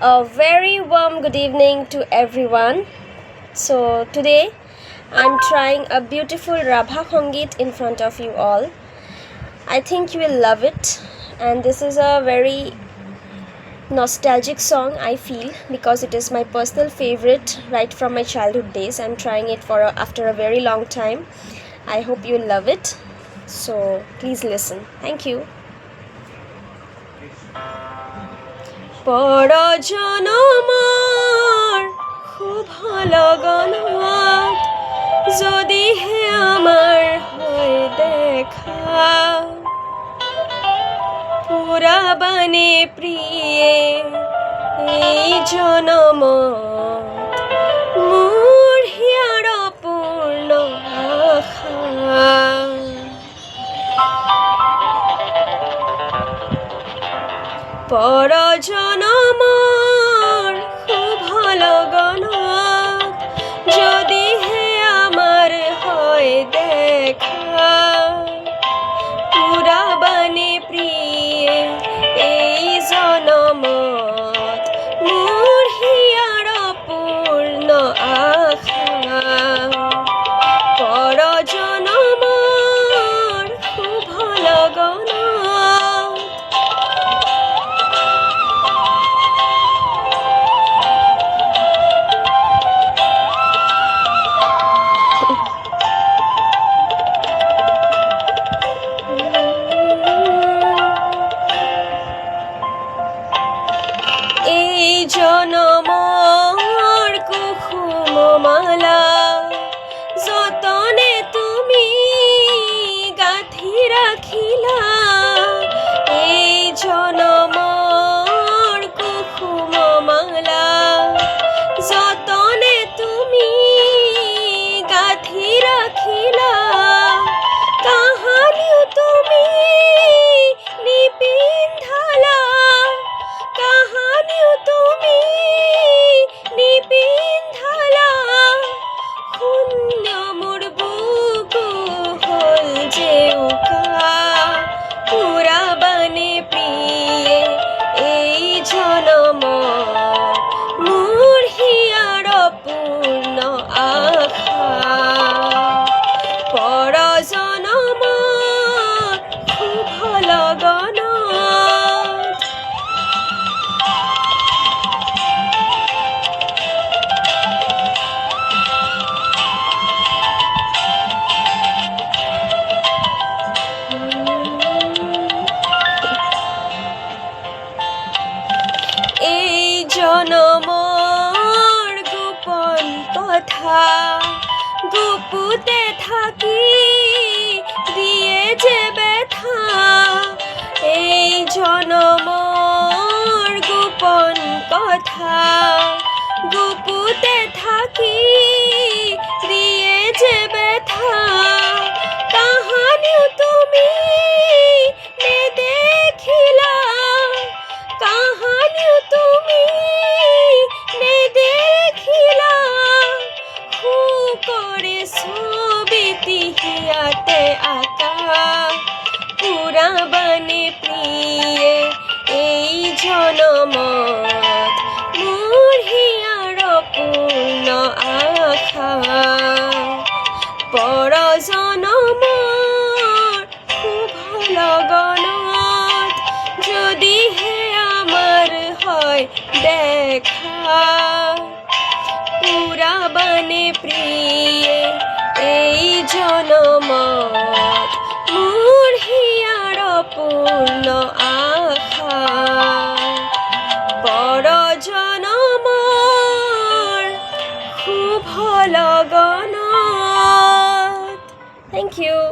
A very warm good evening to everyone. So today I'm trying a beautiful Rabha Khongit in front of you all. I think you will love it, and this is a very nostalgic song I feel because it is my personal favorite right from my childhood days. I'm trying it after a very long time. I hope you'll love it. So please listen. Thank you. পরজনমর খুব লগন হাত যদি হে আমার হয় দেখা পুরাবানে প্রিয়ে এই জনম মোর here পূর্ণ আশা পরজনমর খুব লগন যদি হে আমার হয় দেখা পুরাবানে প্রিয়ে এই জনমত মোর হিয়ার পূর্ণ আশা পরজনমর খুব লগন জনমর কুসুম মালা যতনে তুমি গাঁথি রাখিলা এই জনমর কুসুম মালা যতনে তুমি গাঁথি রাখিলা কাহানিও তুমি নিপিন্ধালা কাহানিও তুমি নিপিন্ধালা শূন্য মোৰ বুকু হল যে উকা পুৰাবানে প্ৰিয়ে এই জনম মোৰ হিয়াৰ পূৰ্ণ আশা পৰজনম খুব লগন এই জনমৰ গোপন কথা গুপুতে থাকি দিয়ে যে ব্যথা এই জনমৰ গোপন কথা গুপুতে থাকি দিয়ে যে ব্যথা কাহানিও তুমি নেদেখিলা কাহানিও তুমি নেদেখিলা হু করে ছবিটি হিয়াতে আঁকা পুরাবানে প্রিয়ে এই জনমত মোর হিয়ার পূর্ণ আশা পরজনমর খুব লগনত যদি হে আমার হয় দেখা পুরাবানে প্রিয়ে এই জনমত মোর হিয়ার পূর্ণ আশা পরজনমর খুব লগনত। Thank you.